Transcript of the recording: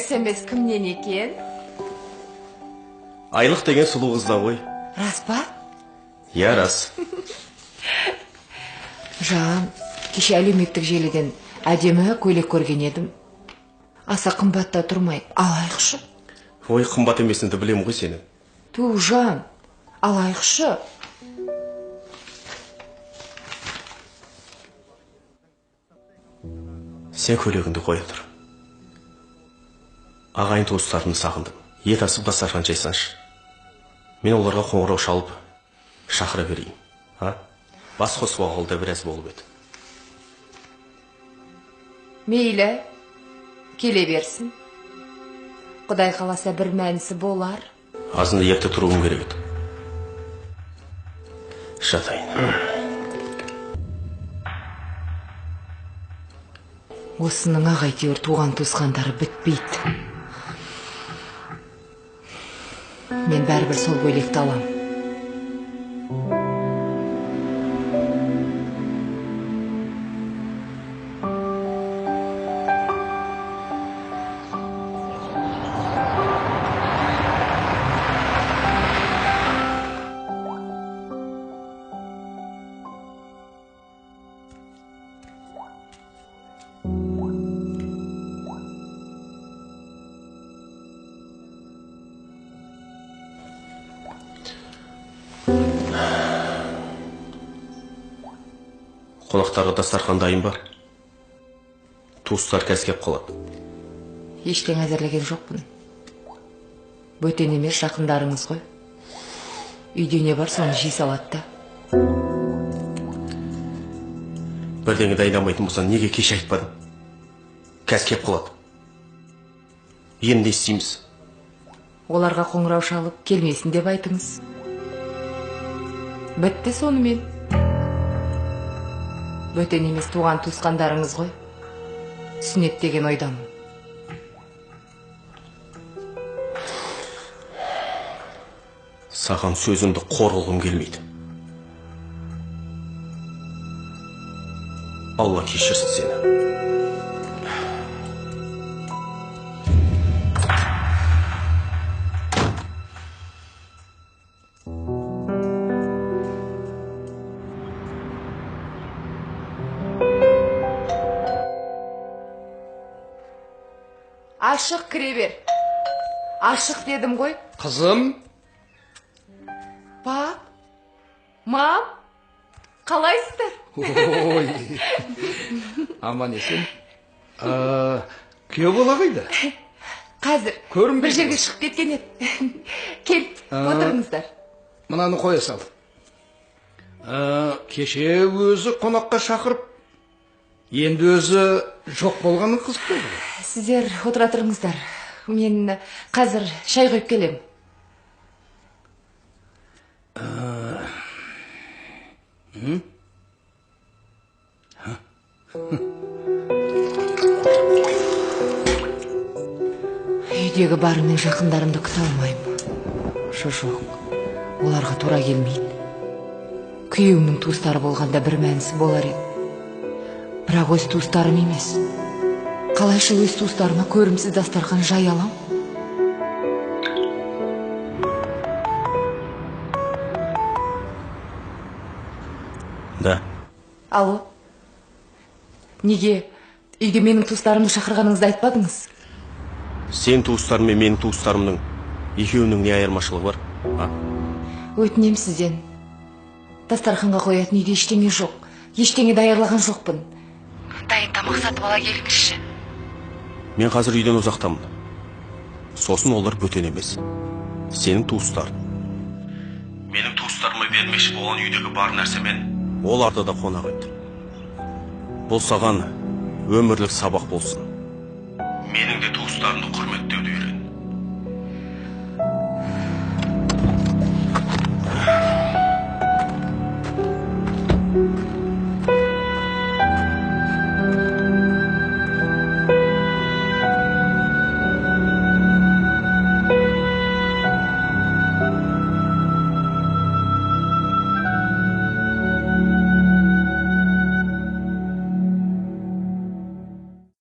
СМС кімнен екен? Айлық деген сұлу қыздан ғой. Рас па? Я, рас. Жан, кеше әлеуметтік желіден әдемі көйлек көрген едім. Аса қымбатта тұрмай, алайықшы. Ой, қымбат емесінді білем ғой сені. Ту, Жан, алайықшы. Сен көйлегіңді қоя тұр. Ағайын туыстарымды сағындым. Ет асып дастархан жайсаңшы. Мен оларға қоңырау шалып шақыра берейін. Бас қосып алғалы біраз болып еді. Мейлі, келе берсін. Құдай қаласа бір мәнісі болар. Азында ерте тұруым керек еді. Жатайын. Осының ағайтеуір туған туысқандары бітпейді. Мен бәрібір сол көйлекті алам. Қонақтарға дастархан дайын бар. Туыстар кәз кеп қалады. Ештен әзірлеген жоқпын. Бөтен емес, жақындарыңыз ғой. Үйде не бар, соны жей салады да. Бірдеңе дайындамайтын болсаң, неге кеш айтпадың? Кәз кеп қалады. Енді не істейміз? Оларға қоңырау шалып, келмесін деп айтыңыз. Бітті сонымен. Бөтен емес, туған туысқандарыңыз ғой. Сүннет деген ойдамын. Саған сөзімді қор қылғым келмейді. Алла кешірсін сені. Ашық кіре бер. Ашық дедім ғой. Қызым. Пап, мам, қалайсыздар? Ой, аман есен. Күйеу бола қайда? Қазір бір жерге шығып кеткен еді. Кел, отырыңыздар. Мынаны қоя сал. Кеше өзі қонаққа шақырып, енді өзі жоқ болғанын қызық болды. Сіздер отыра тұрыңыздар. Мен қазір шай қойып келем. Үйдегі барымен жақындарымды күте алмаймын. Жоқ, оларға тура келмейді. Күйеуімнің туыстары болғанда бір мәнісі болар еді. Бірақ өз туыстарым емес. Қалайша өз туыстарыма көрімсіз дастархан жай алам? Да. Алло. Неге үйге менің туыстарымды шақырғаныңызды айтпадыңыз? Сен туыстарым мен менің туыстарымның екеуінің не айырмашылығы бар? Өтінем сізден. Дастарханға қоятын үйде ештеңе жоқ. Ештеңе даярлаған жоқпын. Дайын тамақ сатып ала келіңізші. Мен қазір үйден ұзақтамын. Сосын олар бөтен емес. Сенің туыстарың. Менің туыстарыма бермекші болған үйдегі бар нәрсемен оларды да қонақ ет. Бұл саған өмірлік сабақ болсын. Менің де туыстарымды құрметтеуді үйрен.